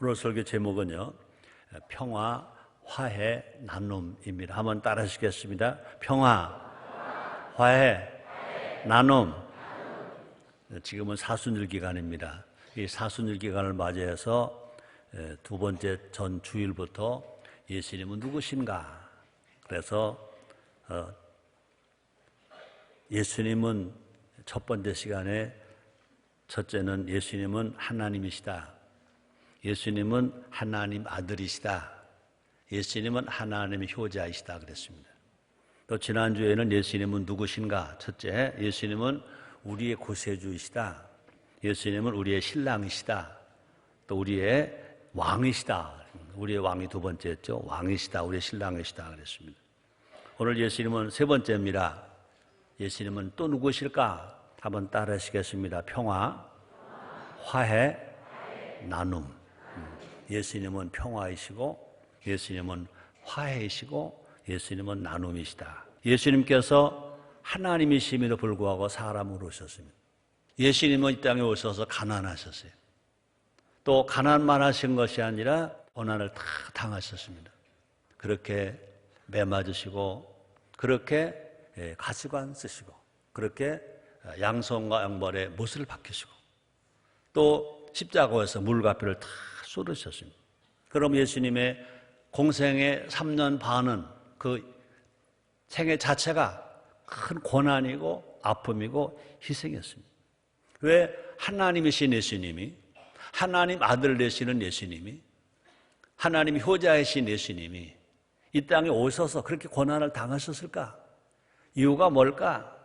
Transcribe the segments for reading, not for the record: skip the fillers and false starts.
오늘 설교 제목은요, 평화, 화해, 나눔입니다. 한번 따라 하시겠습니다. 평화, 화해, 나눔. 지금은 사순절 기간입니다. 이 사순절 기간을 맞이해서 두 번째 전 주일부터 예수님은 누구신가? 그래서 예수님은 첫 번째 시간에 첫째는 예수님은 하나님이시다. 예수님은 하나님 아들이시다. 예수님은 하나님의 효자이시다 그랬습니다. 또 지난주에는 예수님은 누구신가? 첫째, 예수님은 우리의 구세주이시다. 예수님은 우리의 신랑이시다. 또 우리의 왕이시다. 우리의 왕이 두 번째였죠. 왕이시다. 우리의 신랑이시다 그랬습니다. 오늘 예수님은 세 번째입니다. 예수님은 또 누구실까? 한번 따라 하시겠습니다. 평화, 화해, 나눔. 예수님은 평화이시고 예수님은 화해이시고 예수님은 나눔이시다. 예수님께서 하나님이심에도 불구하고 사람으로 오셨습니다. 예수님은 이 땅에 오셔서 가난하셨어요. 또 가난만 하신 것이 아니라 고난을 다 당하셨습니다. 그렇게 매 맞으시고 그렇게 가시관 쓰시고 그렇게 양손과 양발에 못을 박히시고 또 십자가에서 물과 피를 다 쏟으셨습니다. 그럼 예수님의 공생의 3년 반은 그 생애 자체가 큰 고난이고 아픔이고 희생이었습니다. 왜 하나님이신 예수님이, 하나님 아들 되시는 예수님이, 하나님 효자이신 예수님이 이 땅에 오셔서 그렇게 고난을 당하셨을까? 이유가 뭘까?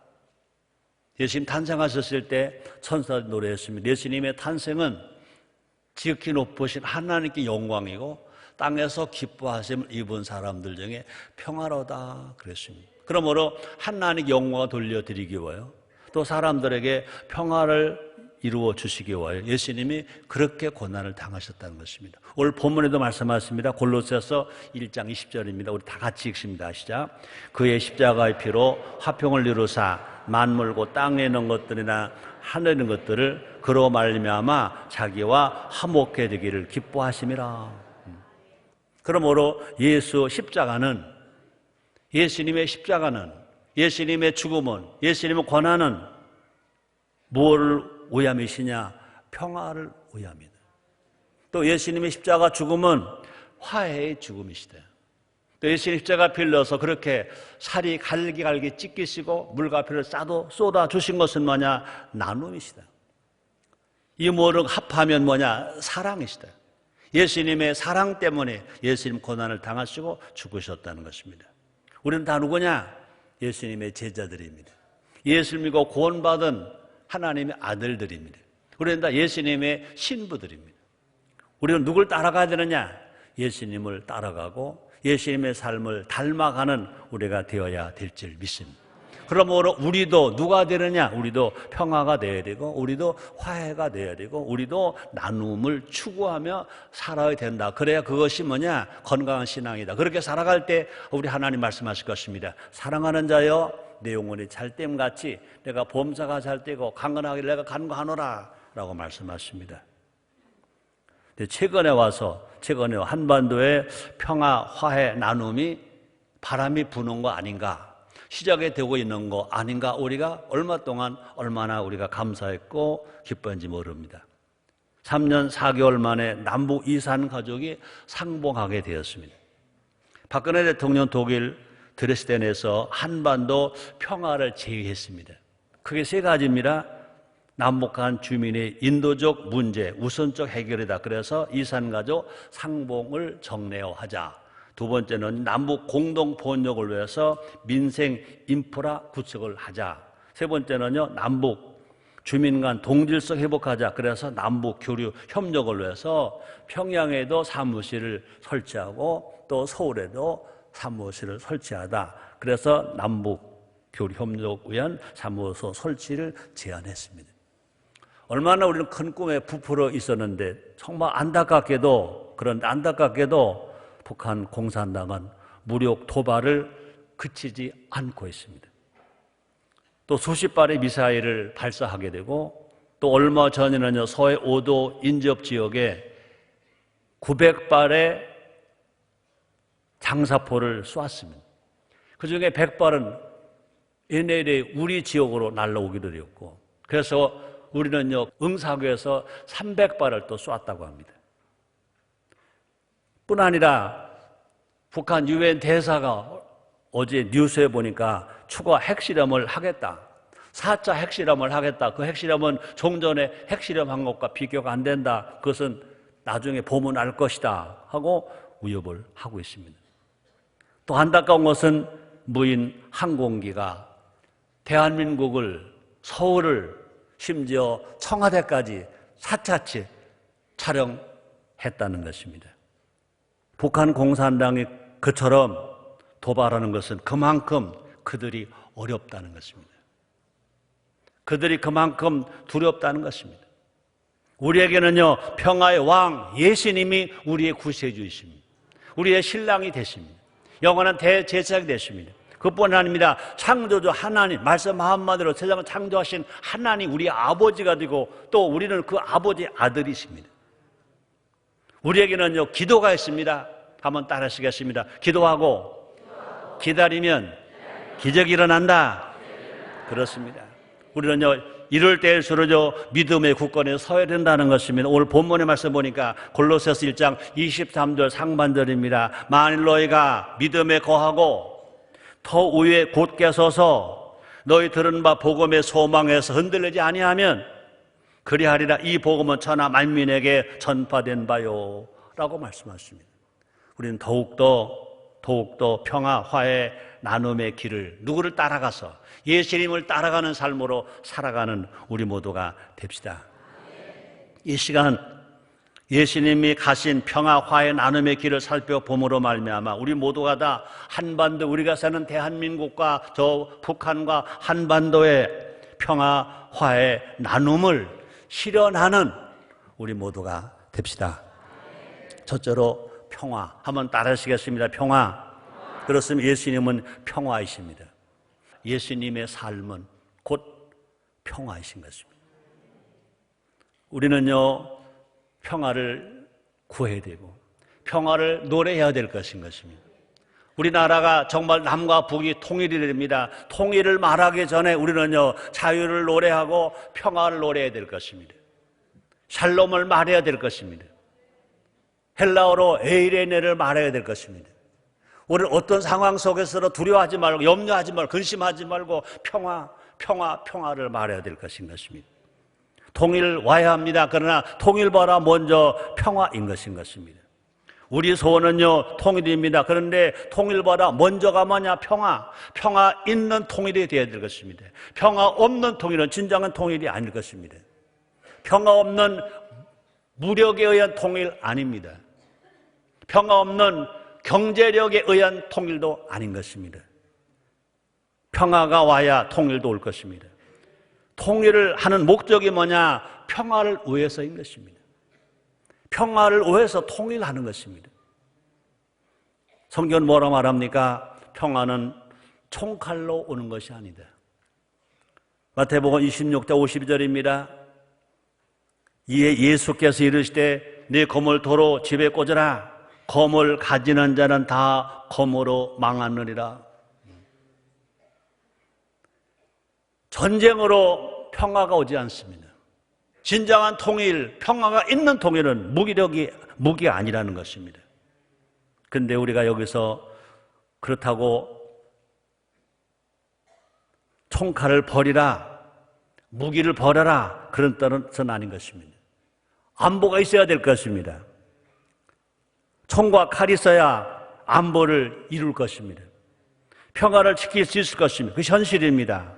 예수님 탄생하셨을 때 천사들 노래했습니다. 예수님의 탄생은 지극히 높으신 하나님께 영광이고 땅에서 기뻐하심을 입은 사람들 중에 평화로다 그랬습니다. 그러므로 하나님께 영광을 돌려드리기 위하여 또 사람들에게 평화를 이루어 주시기 위하여 예수님이 그렇게 고난을 당하셨다는 것입니다. 오늘 본문에도 말씀하십니다. 골로새서 1장 20절입니다. 우리 다 같이 읽습니다. 시작. 그의 십자가의 피로 화평을 이루사 만물고 땅에 있는 것들이나 하늘에 있는 것들을 그로 말미암아 자기와 화목해 되기를 기뻐하심이라. 그러므로 예수 십자가는, 예수님의 십자가는, 예수님의 죽음은, 예수님의 고난은 무엇을 위함이시냐? 평화를 위함이다. 또 예수님의 십자가 죽음은 화해의 죽음이시다. 또 예수님 십자가 빌려서 그렇게 살이 갈기갈기 찢기시고 물과 피를 쏟아 주신 것은 뭐냐? 나눔이시다. 이 모든 합하면 뭐냐? 사랑이시다. 예수님의 사랑 때문에 예수님 고난을 당하시고 죽으셨다는 것입니다. 우리는 다 누구냐? 예수님의 제자들입니다. 예수를 믿고 구원받은 하나님의 아들들입니다. 우리는 다 예수님의 신부들입니다. 우리는 누굴 따라가야 되느냐? 예수님을 따라가고 예수님의 삶을 닮아가는 우리가 되어야 될 줄 믿습니다. 그러므로 우리도 누가 되느냐? 우리도 평화가 되어야 되고 우리도 화해가 되어야 되고 우리도 나눔을 추구하며 살아야 된다. 그래야 그것이 뭐냐? 건강한 신앙이다. 그렇게 살아갈 때 우리 하나님 말씀하실 것입니다. 사랑하는 자여 내 영혼이 잘됨같이 내가 범사가 잘되고 강건하기를 내가 간구하노라 라고 말씀하십니다. 최근에 한반도에 평화, 화해, 나눔이 바람이 부는 거 아닌가? 시작이 되고 있는 거 아닌가? 우리가 얼마나 우리가 감사했고 기뻤는지 모릅니다. 3년 4개월 만에 남북 이산 가족이 상봉하게 되었습니다. 박근혜 대통령 독일 드레스덴에서 한반도 평화를 제의했습니다. 크게 세 가지입니다. 남북한 주민의 인도적 문제 우선적 해결이다. 그래서 이산가족 상봉을 정례화하자. 두 번째는 남북 공동 번역을 위해서 민생 인프라 구축을 하자. 세 번째는요, 남북 주민 간 동질성 회복하자. 그래서 남북 교류 협력을 위해서 평양에도 사무실을 설치하고 또 서울에도 사무실을 설치하다. 그래서 남북 교류 협력 위한 사무소 설치를 제안했습니다. 얼마나 우리는 큰 꿈에 부풀어 있었는데 정말 안타깝게도 북한 공산당은 무력 도발을 그치지 않고 있습니다. 또 수십 발의 미사일을 발사하게 되고 또 얼마 전에는요 서해 5도 인접 지역에 900발의 장사포를 쏘았습니다. 그 중에 100발은 NLA 우리 지역으로 날라오기도 되었고, 그래서 우리는요, 응사구에서 300발을 또 쏘았다고 합니다. 뿐 아니라 북한 유엔 대사가 어제 뉴스에 보니까 추가 핵실험을 하겠다. 4차 핵실험을 하겠다. 그 핵실험은 종전에 핵실험한 것과 비교가 안 된다. 그것은 나중에 보면 알 것이다 하고 위협을 하고 있습니다. 또 안타까운 것은 무인 항공기가 대한민국을, 서울을, 심지어 청와대까지 사차치 촬영했다는 것입니다. 북한 공산당이 그처럼 도발하는 것은 그만큼 그들이 어렵다는 것입니다. 그들이 그만큼 두렵다는 것입니다. 우리에게는요, 평화의 왕 예수님이 우리의 구세주이십니다. 우리의 신랑이 되십니다. 영원한 대제사장이 되십니다. 그뿐 아닙니다. 창조주 하나님, 말씀 한마디로 세상을 창조하신 하나님, 우리 아버지가 되고 또 우리는 그 아버지의 아들이십니다. 우리에게는요, 기도가 있습니다. 한번 따라하시겠습니다. 기도하고 기다리면 기적이 일어난다. 그렇습니다. 우리는요, 이럴 때일수록 믿음의 굳건에 서야 된다는 것입니다. 오늘 본문의 말씀 보니까 골로새서 1장 23절 상반절입니다. 만일 너희가 믿음에 거하고 더 위에 곧게 서서 너희 들은 바 복음의 소망에서 흔들리지 아니하면 그리하리라. 이 복음은 천하 만민에게 전파된 바요 라고 말씀하십니다. 우리는 더욱더 평화, 화해, 나눔의 길을 누구를 따라가서 예수님을 따라가는 삶으로 살아가는 우리 모두가 됩시다. 이 시간 예수님이 가신 평화, 화해, 나눔의 길을 살펴봄으로 말미암아 우리 모두가 다 한반도, 우리가 사는 대한민국과 저 북한과 한반도의 평화, 화해, 나눔을 실현하는 우리 모두가 됩시다. 첫째로 평화. 한번 따라하시겠습니다. 평화. 그렇습니다. 예수님은 평화이십니다. 예수님의 삶은 곧 평화이신 것입니다. 우리는요, 평화를 구해야 되고 평화를 노래해야 될 것인 것입니다. 우리나라가 정말 남과 북이 통일이 됩니다. 통일을 말하기 전에 우리는요, 자유를 노래하고 평화를 노래해야 될 것입니다. 샬롬을 말해야 될 것입니다. 헬라어로 에이레네를 말해야 될 것입니다. 우리는 어떤 상황 속에서도 두려워하지 말고 염려하지 말고 근심하지 말고 평화를 말해야 될 것인 것입니다. 통일 와야 합니다. 그러나 통일보다 먼저 평화인 것인 것입니다. 우리 소원은요, 통일입니다. 그런데 통일보다 먼저가 뭐냐? 평화 있는 통일이 되어야 될 것입니다. 평화 없는 통일은 진정한 통일이 아닐 것입니다. 평화 없는 무력에 의한 통일 아닙니다. 평화 없는 경제력에 의한 통일도 아닌 것입니다. 평화가 와야 통일도 올 것입니다. 통일을 하는 목적이 뭐냐? 평화를 위해서인 것입니다. 평화를 위해서 통일하는 것입니다. 성경은 뭐라 말합니까? 평화는 총칼로 오는 것이 아니다. 마태복음 26장 52절입니다. 이에 예수께서 이르시되 네 검을 도로 집에 꽂으라. 검을 가지는 자는 다 검으로 망하느니라. 전쟁으로 평화가 오지 않습니다. 진정한 통일, 평화가 있는 통일은 무기가 아니라는 것입니다. 그런데 우리가 여기서 그렇다고 총칼을 버리라, 무기를 버려라, 그런 뜻은 아닌 것입니다. 안보가 있어야 될 것입니다. 총과 칼이 있어야 안보를 이룰 것입니다. 평화를 지킬 수 있을 것입니다. 그 현실입니다.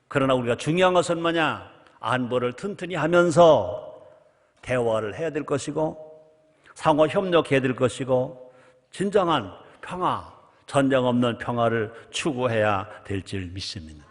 그러나 우리가 중요한 것은 뭐냐? 안보를 튼튼히 하면서 대화를 해야 될 것이고 상호 협력해야 될 것이고 진정한 평화, 전쟁 없는 평화를 추구해야 될 줄 믿습니다.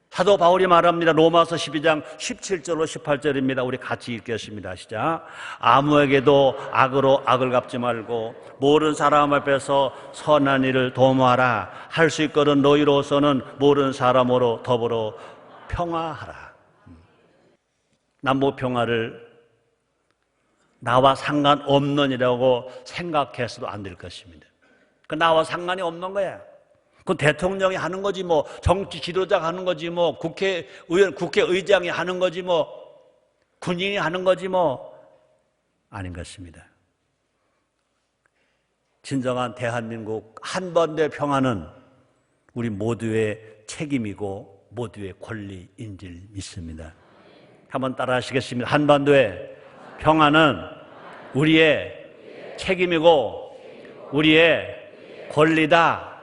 사도 바울이 말합니다. 로마서 12장 17절로 18절입니다. 우리 같이 읽겠습니다. 시작. 아무에게도 악으로 악을 갚지 말고 모르는 사람 앞에서 선한 일을 도모하라. 할 수 있거든 너희로서는 모르는 사람으로 더불어 평화하라. 남북 평화를 나와 상관없는이라고 생각해서도 안 될 것입니다. 그 나와 상관이 없는 거야. 그 대통령이 하는 거지 뭐, 정치 지도자가 하는 거지 뭐, 국회의원, 국회의장이 하는 거지 뭐, 군인이 하는 거지 뭐, 아닌 것입니다. 진정한 대한민국 한반도의 평화는 우리 모두의 책임이고 모두의 권리인 줄 믿습니다. 한번 따라 하시겠습니다. 한반도의 평화는 우리의 책임이고 우리의 권리다.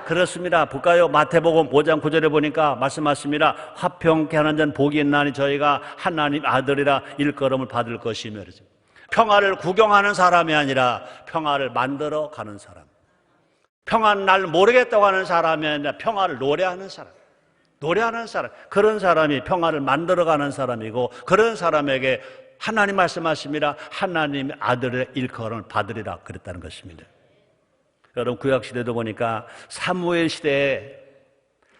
그렇습니다. 볼까요? 마태복음 5장 9절에 보니까 말씀하십니다. 화평케 하는 자는 복이 있나니 저희가 하나님 아들이라 일컬음을 받을 것이며. 평화를 구경하는 사람이 아니라 평화를 만들어 가는 사람. 평화는 날 모르겠다고 하는 사람이 아니라 평화를 노래하는 사람. 노래하는 사람. 그런 사람이 평화를 만들어 가는 사람이고, 그런 사람에게 하나님 말씀하십니다. 하나님의 아들의 일컬음을 받으리라 그랬다는 것입니다. 여러분, 구약시대도 보니까 사무엘 시대에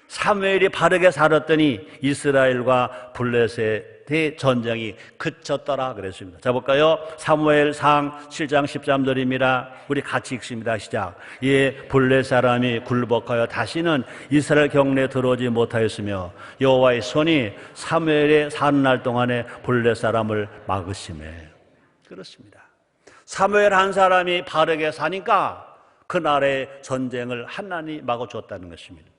사무엘이 바르게 살았더니 이스라엘과 블레셋의 전쟁이 그쳤더라 그랬습니다. 자, 볼까요? 사무엘상 7장 13절입니다. 우리 같이 읽습니다. 시작. 예, 블레셋 사람이 굴복하여 다시는 이스라엘 경내에 들어오지 못하였으며 여호와의 손이 사무엘의 사는 날 동안에 블레셋 사람을 막으시매. 그렇습니다. 사무엘 한 사람이 바르게 사니까 그날의 전쟁을 하나님이 막아줬다는 것입니다.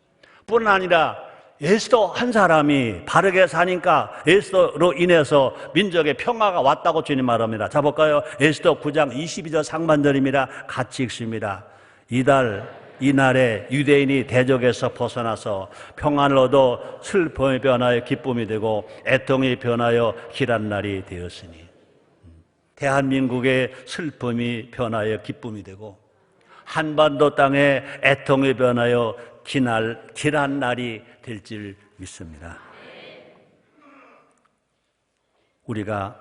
뿐 아니라 에스더 한 사람이 바르게 사니까 에스더로 인해서 민족의 평화가 왔다고 주님 말합니다. 자, 볼까요? 에스더 9장 22절 상반절입니다. 같이 읽습니다. 이날에 유대인이 대적에서 벗어나서 평안을 얻어 슬픔이 변하여 기쁨이 되고 애통이 변하여 길한 날이 되었으니, 대한민국의 슬픔이 변하여 기쁨이 되고 한반도 땅에 애통이 변하여 길한 날이 될 줄 믿습니다. 우리가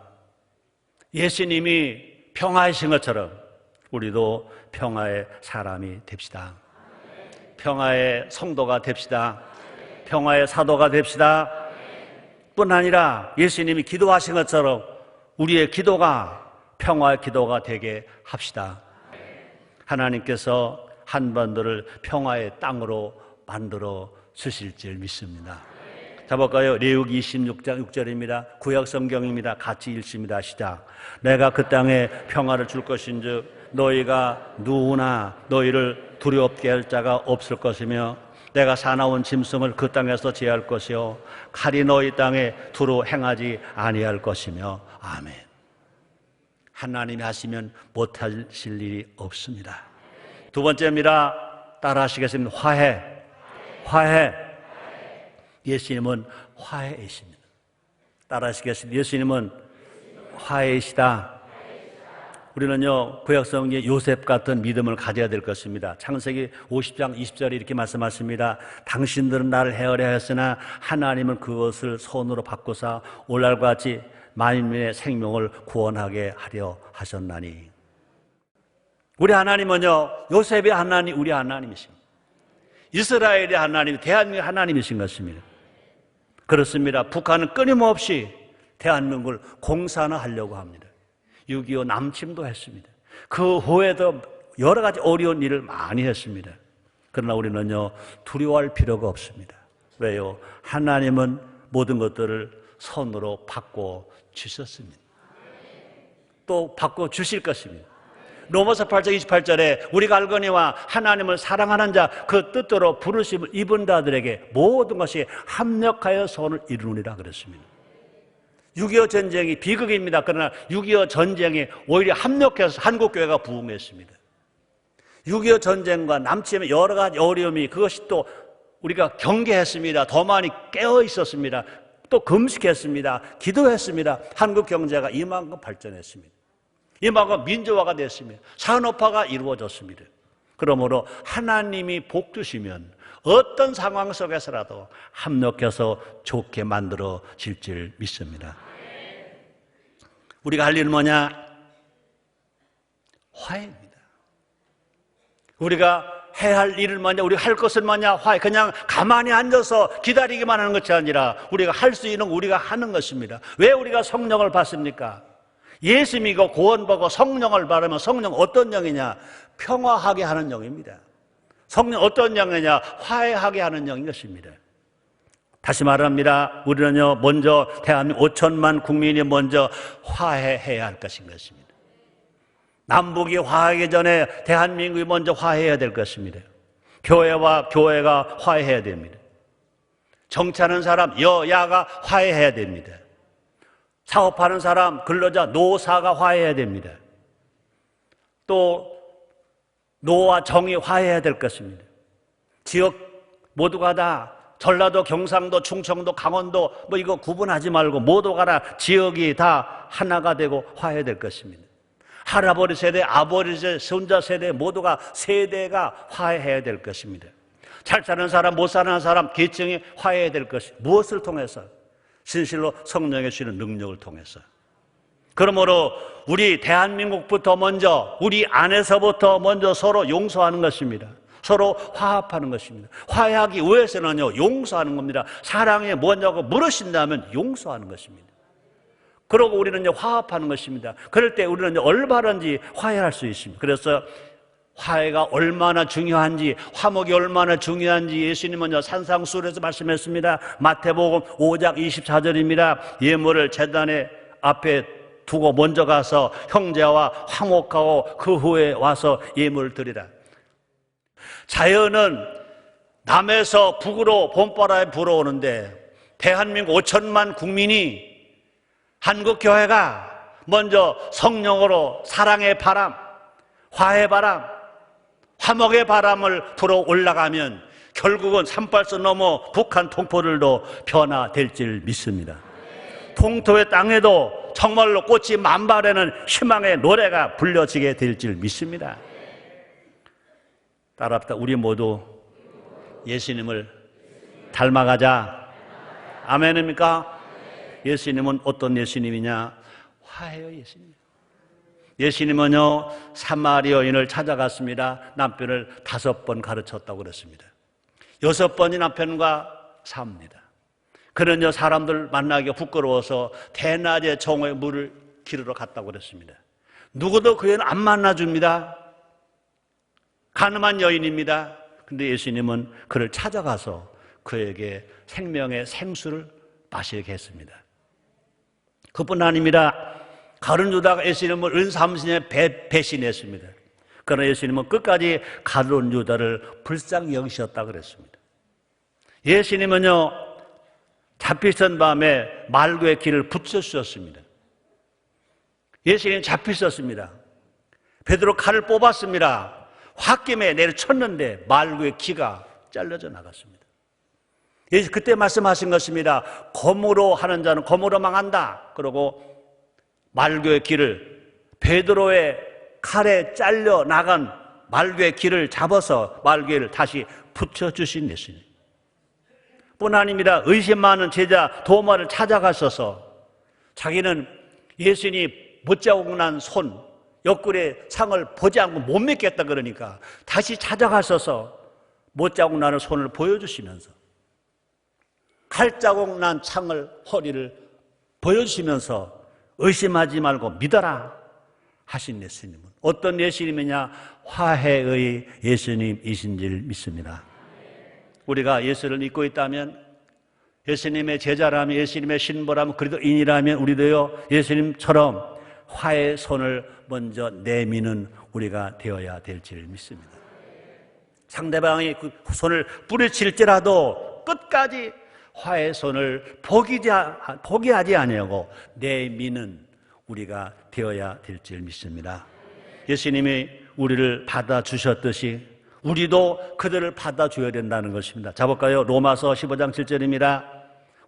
예수님이 평화이신 것처럼 우리도 평화의 사람이 됩시다. 평화의 성도가 됩시다. 평화의 사도가 됩시다. 뿐 아니라 예수님이 기도하신 것처럼 우리의 기도가 평화의 기도가 되게 합시다. 하나님께서 한반도를 평화의 땅으로 만들어 주실 줄 믿습니다. 자, 볼까요? 레위기 26장 6절입니다. 구약 성경입니다. 같이 읽습니다. 시작. 내가 그 땅에 평화를 줄 것인즉 너희가 누구나 너희를 두렵게 할 자가 없을 것이며 내가 사나운 짐승을 그 땅에서 제할 것이요 칼이 너희 땅에 두루 행하지 아니할 것이며. 아멘. 하나님이 하시면 못하실 일이 없습니다. 두 번째입니다. 따라 하시겠습니다. 화해. 예수님은 화해이십니다. 따라 하시겠습니다. 예수님은 화해이시다. 우리는요, 구약성경의 요셉 같은 믿음을 가져야 될 것입니다. 창세기 50장 20절에 이렇게 말씀하십니다. 당신들은 나를 헤아려 했으나 하나님은 그것을 손으로 바꾸사 오늘과 같이 만민의 생명을 구원하게 하려 하셨나니. 우리 하나님은요, 요셉의 하나님, 우리 하나님이십니다. 이스라엘의 하나님, 대한민국의 하나님이신 것입니다. 그렇습니다. 북한은 끊임없이 대한민국을 공산화하려고 합니다. 6.25 남침도 했습니다. 그 후에도 여러 가지 어려운 일을 많이 했습니다. 그러나 우리는요, 두려워할 필요가 없습니다. 왜요? 하나님은 모든 것들을 손으로 바꿔 주셨습니다. 또 바꿔 주실 것입니다. 로마서 8장 28절에 우리가 알거니와 하나님을 사랑하는 자 그 뜻대로 부르심을 입은 자들에게 모든 것이 합력하여 선을 이루느니라 그랬습니다. 6.25 전쟁이 비극입니다. 그러나 6.25 전쟁이 오히려 합력해서 한국교회가 부흥했습니다. 6.25 전쟁과 남침의 여러 가지 어려움이, 그것이 또 우리가 경계했습니다. 더 많이 깨어 있었습니다. 또 금식했습니다. 기도했습니다. 한국 경제가 이만큼 발전했습니다. 이만큼 민주화가 됐습니다. 산업화가 이루어졌습니다. 그러므로 하나님이 복 주시면 어떤 상황 속에서라도 합력해서 좋게 만들어질 줄 믿습니다. 우리가 할 일은 뭐냐? 화해입니다. 우리가 해야 할 일은 뭐냐? 우리가 할 것은 뭐냐? 화해. 그냥 가만히 앉아서 기다리기만 하는 것이 아니라 우리가 할 수 있는 우리가 하는 것입니다. 왜 우리가 성령을 받습니까? 예수 믿고 구원받고 성령을 바라면 성령 어떤 영이냐? 평화하게 하는 영입니다. 성령 어떤 영이냐? 화해하게 하는 영인 것입니다. 다시 말합니다. 우리는요, 먼저 대한민국 5천만 국민이 먼저 화해해야 할 것인 것입니다. 남북이 화해하기 전에 대한민국이 먼저 화해해야 될 것입니다. 교회와 교회가 화해해야 됩니다. 정치하는 사람, 여야가 화해해야 됩니다. 사업하는 사람, 근로자, 노사가 화해해야 됩니다. 또 노와 정이 화해해야 될 것입니다. 지역 모두가 다 전라도, 경상도, 충청도, 강원도 뭐 이거 구분하지 말고 모두가 다 지역이 다 하나가 되고 화해해야 될 것입니다. 할아버지 세대, 아버지 세대, 손자 세대 모두가 세대가 화해해야 될 것입니다. 잘 사는 사람, 못 사는 사람, 계층이 화해해야 될 것입니다. 무엇을 통해서? 진실로 성령의 주시는 능력을 통해서. 그러므로 우리 대한민국부터 먼저, 우리 안에서부터 먼저 서로 용서하는 것입니다. 서로 화합하는 것입니다. 화해하기 위해서는요, 용서하는 겁니다. 사랑이 뭐냐고 물으신다면 용서하는 것입니다. 그러고 우리는 화합하는 것입니다. 그럴 때 우리는 얼마든지 화해할 수 있습니다. 그래서 화해가 얼마나 중요한지, 화목이 얼마나 중요한지 예수님은 산상수훈에서 말씀했습니다. 마태복음 5장 24절입니다. 예물을 제단에 앞에 두고 먼저 가서 형제와 화목하고 그 후에 와서 예물을 드리라. 자연은 남에서 북으로 봄바람이 불어오는데 대한민국 5천만 국민이 한국교회가 먼저 성령으로 사랑의 바람, 화해 바람, 화목의 바람을 불어 올라가면 결국은 산발수 넘어 북한 동포들도 변화될 줄 믿습니다. 동토의 땅에도 정말로 꽃이 만발하는 희망의 노래가 불려지게 될 줄 믿습니다. 따라합시다. 우리 모두 예수님을 닮아가자. 아멘입니까? 예수님은 어떤 예수님이냐? 화해의 예수님. 예수님은요, 사마리아 여인을 찾아갔습니다. 남편을 5번 가르쳤다고 그랬습니다. 6번이 남편과 삽니다. 그는요, 사람들 만나기가 부끄러워서 대낮에 정오에 물을 기르러 갔다고 그랬습니다. 누구도 그 여인 안 만나줍니다. 가늠한 여인입니다. 근데 예수님은 그를 찾아가서 그에게 생명의 생수를 마시게 했습니다. 그뿐 아닙니다. 가룟 유다가 예수님을 은30년에 배신했습니다. 그러나 예수님은 끝까지 가룟 유다를 불쌍히 여기셨다 그랬습니다. 예수님은요, 잡히던 밤에 말구의 길을 붙여주셨습니다. 예수님 잡히셨습니다. 베드로 칼을 뽑았습니다. 홧김에 내려쳤는데 말구의 기가 잘려져 나갔습니다. 예수 그때 말씀하신 것입니다. 검으로 하는 자는 검으로 망한다. 그러고 말구의 길을, 베드로의 칼에 잘려 나간 말구의 길을 잡아서 말구를 다시 붙여주신 예수님. 뿐 아닙니다. 의심 많은 제자 도마를 찾아가셔서 자기는 예수님이 못자국 난 손, 옆구리에 상을 보지 않고 못 믿겠다 그러니까 다시 찾아가셔서 못자국 나는 손을 보여주시면서 칼자국 난 창을, 허리를 보여주시면서 의심하지 말고 믿어라 하신 예수님은 어떤 예수님이냐? 화해의 예수님이신 줄 믿습니다. 우리가 예수를 믿고 있다면, 예수님의 제자라면, 예수님의 신부라면, 그리스도인이라면 우리도요, 예수님처럼 화해의 손을 먼저 내미는 우리가 되어야 될 줄 믿습니다. 상대방이 그 손을 뿌리칠지라도 끝까지 화해의 손을 포기하지 아니하고 내미는 우리가 되어야 될 줄 믿습니다. 예수님이 우리를 받아주셨듯이 우리도 그들을 받아줘야 된다는 것입니다. 자볼까요? 로마서 15장 7절입니다.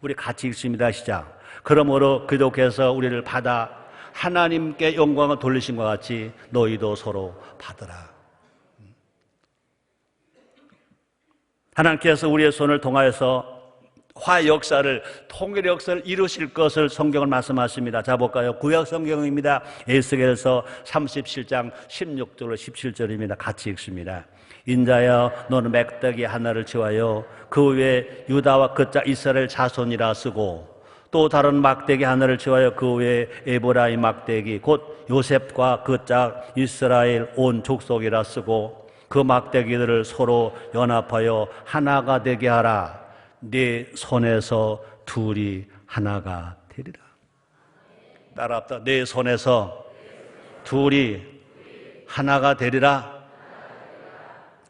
우리 같이 읽습니다. 시작. 그러므로 그리스도께서 우리를 받아 하나님께 영광을 돌리신 것 같이 너희도 서로 받으라. 하나님께서 우리의 손을 통하여서 화해 역사를, 통일의 역사를 이루실 것을 성경을 말씀하십니다. 자 볼까요? 구약 성경입니다. 에스겔서 37장 16절로 17절입니다. 같이 읽습니다. 인자여 너는 맥대기 하나를 지어하여 그 위에 유다와 그자 이스라엘 자손이라 쓰고 또 다른 막대기 하나를 지어요. 그 위에 에브라임 막대기 곧 요셉과 그 짝 이스라엘 온 족속이라 쓰고 그 막대기들을 서로 연합하여 하나가 되게 하라. 네 손에서 둘이 하나가 되리라. 따라합다. 네 손에서 둘이 하나가 되리라.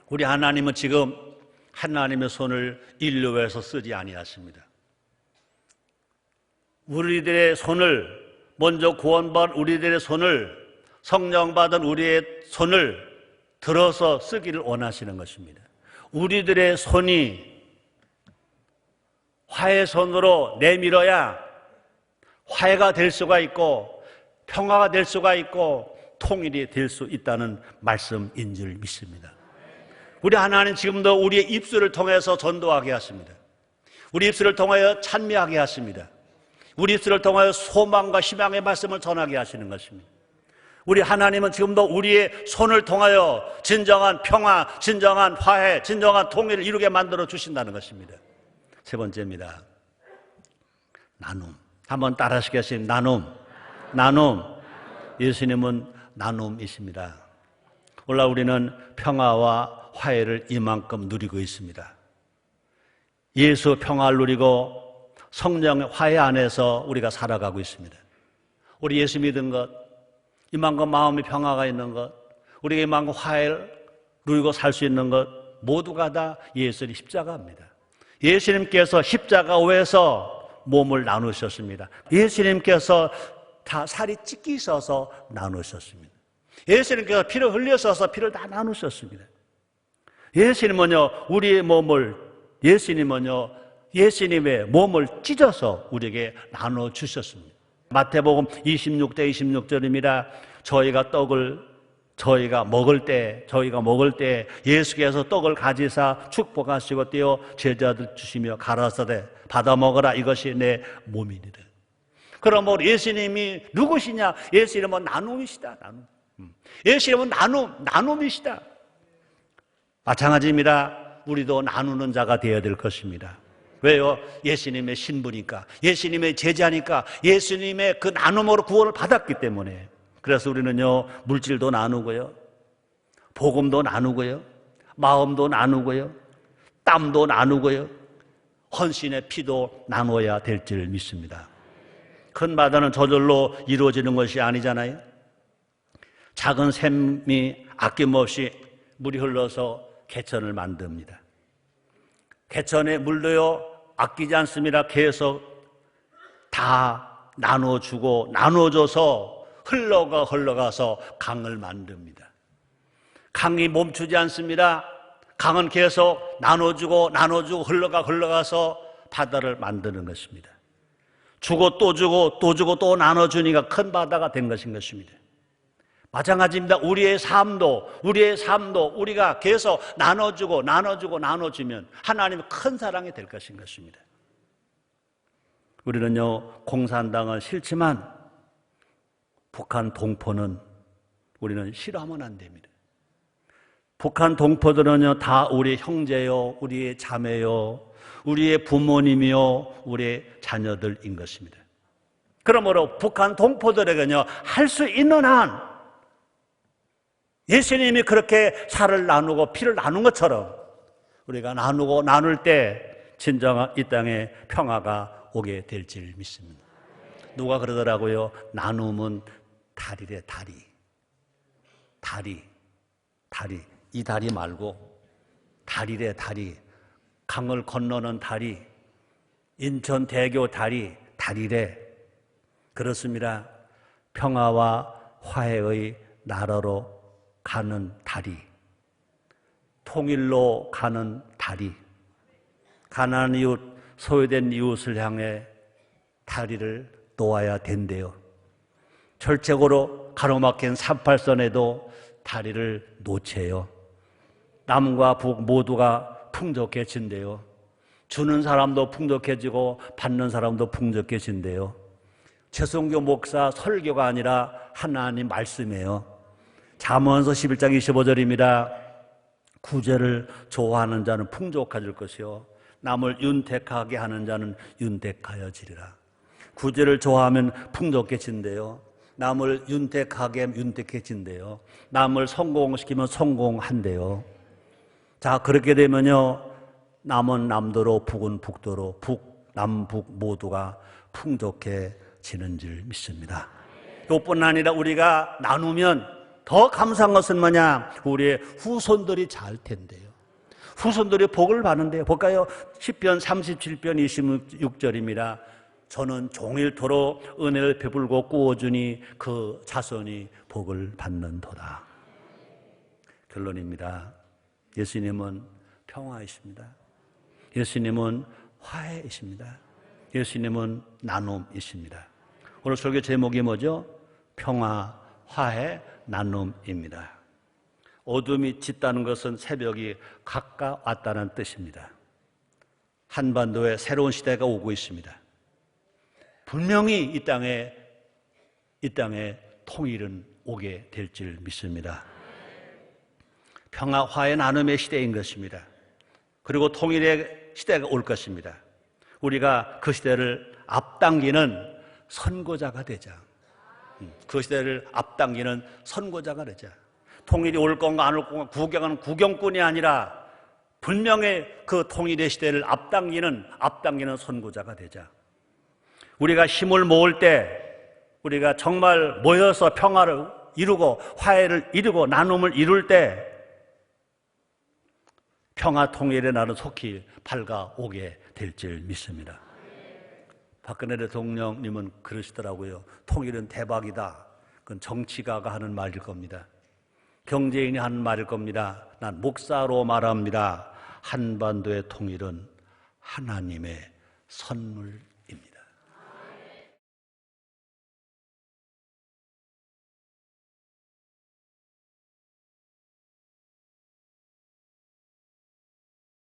우리 하나님은 지금 하나님의 손을 인류 위해서 쓰지 아니하십니다. 우리들의 손을, 먼저 구원받은 우리들의 손을, 성령 받은 우리의 손을 들어서 쓰기를 원하시는 것입니다. 우리들의 손이 화해 손으로 내밀어야 화해가 될 수가 있고 평화가 될 수가 있고 통일이 될 수 있다는 말씀인 줄 믿습니다. 우리 하나님 지금도 우리의 입술을 통해서 전도하게 하십니다. 우리 입술을 통하여 찬미하게 하십니다. 우리 입술을 통하여 소망과 희망의 말씀을 전하게 하시는 것입니다. 우리 하나님은 지금도 우리의 손을 통하여 진정한 평화, 진정한 화해, 진정한 통일을 이루게 만들어 주신다는 것입니다. 세 번째입니다. 나눔. 한번 따라 하시겠습니다. 나눔. 예수님은 나눔이십니다. 오늘 우리는 평화와 화해를 이만큼 누리고 있습니다. 예수 평화를 누리고 성령의 화해 안에서 우리가 살아가고 있습니다. 우리 예수 믿은 것, 이만큼 마음의 평화가 있는 것, 우리가 이만큼 화해를 누리고 살 수 있는 것 모두가 다 예수의 십자가입니다. 예수님께서 십자가 위에서 몸을 나누셨습니다. 예수님께서 다 살이 찢기셔서 나누셨습니다. 예수님께서 피를 흘려셔서 피를 다 나누셨습니다. 예수님은요, 우리의 몸을, 예수님의 몸을 찢어서 우리에게 나눠주셨습니다. 마태복음 26대 26절입니다. 저희가 먹을 때 예수께서 떡을 가지사 축복하시고 떼어 제자들 주시며 가라사대 받아 먹어라 이것이 내 몸이니라. 그러므로 예수님이 누구시냐? 예수님은 나눔이시다. 예수님은 나눔이시다. 마찬가지입니다. 우리도 나누는 자가 되어야 될 것입니다. 왜요? 예수님의 신부니까, 예수님의 제자니까, 예수님의 그 나눔으로 구원을 받았기 때문에. 그래서 우리는요, 물질도 나누고요, 복음도 나누고요, 마음도 나누고요, 땀도 나누고요, 헌신의 피도 나눠야 될 줄 믿습니다. 큰 바다는 저절로 이루어지는 것이 아니잖아요. 작은 샘이 아낌없이 물이 흘러서 개천을 만듭니다. 개천의 물도요, 아끼지 않습니다. 계속 다 나눠주고 나눠줘서 흘러가서 강을 만듭니다. 강이 멈추지 않습니다. 강은 계속 나눠주고 흘러가서 바다를 만드는 것입니다. 주고 또 주고 또 나눠주니까 큰 바다가 된 것입니다. 마찬가지입니다. 우리의 삶도 우리가 계속 나눠주면 하나님의 큰 사랑이 될 것입니다. 우리는요, 공산당은 싫지만 북한 동포는 우리는 싫어하면 안 됩니다. 북한 동포들은요, 다 우리의 형제요, 우리의 자매요, 우리의 부모님이요, 우리의 자녀들인 것입니다. 그러므로 북한 동포들에게는요, 할 수 있는 한 예수님이 그렇게 살을 나누고 피를 나눈 것처럼 우리가 나눌 때 진정한 이 땅에 평화가 오게 될 줄 믿습니다. 누가 그러더라고요. 나눔은 다리래, 다리. 이 다리 말고 다리래, 다리. 강을 건너는 다리, 인천대교 다리래. 그렇습니다. 평화와 화해의 나라로 가는 다리, 통일로 가는 다리, 가난한 이웃, 소외된 이웃을 향해 다리를 놓아야 된대요. 절책으로 가로막힌 38선에도 다리를 놓채요. 남과 북 모두가 풍족해진대요. 주는 사람도 풍족해지고 받는 사람도 풍족해진대요. 최성교 목사 설교가 아니라 하나님 말씀이에요. 잠언서 11장 25절입니다. 구제를 좋아하는 자는 풍족해질 것이요 남을 윤택하게 하는 자는 윤택하여지리라. 구제를 좋아하면 풍족해진대요. 남을 윤택하게 하면 윤택해진대요. 남을 성공시키면 성공한대요. 자, 그렇게 되면요, 남은 남도로 북은 북도로 남북 모두가 풍족해지는 줄 믿습니다. 이것뿐 아니라 우리가 나누면 더 감사한 것은 뭐냐? 우리의 후손들이 잘 텐데요. 후손들이 복을 받는데요. 볼까요? 시편 37편 26절입니다. 저는 종일토록 은혜를 베풀고 꾸어주니 그 자손이 복을 받는도다. 결론입니다. 예수님은 평화이십니다. 예수님은 화해이십니다. 예수님은 나눔이십니다. 오늘 설교 제목이 뭐죠? 평화, 화해, 나눔입니다. 어둠이 짙다는 것은 새벽이 가까웠다는 뜻입니다. 한반도에 새로운 시대가 오고 있습니다. 분명히 이 땅에 통일은 오게 될 줄 믿습니다. 평화, 화해, 나눔의 시대인 것입니다. 그리고 통일의 시대가 올 것입니다. 우리가 그 시대를 앞당기는 선고자가 되자. 그 시대를 앞당기는 선고자가 되자. 통일이 올 건가 안 올 건가 구경하는 구경꾼이 아니라 분명히 그 통일의 시대를 앞당기는 선고자가 되자. 우리가 힘을 모을 때, 우리가 정말 모여서 평화를 이루고 화해를 이루고 나눔을 이룰 때 평화 통일의 날은 속히 밝아오게 될 줄 믿습니다. 박근혜 대통령님은 그러시더라고요. 통일은 대박이다. 그건 정치가가 하는 말일 겁니다. 경제인이 하는 말일 겁니다. 난 목사로 말합니다. 한반도의 통일은 하나님의 선물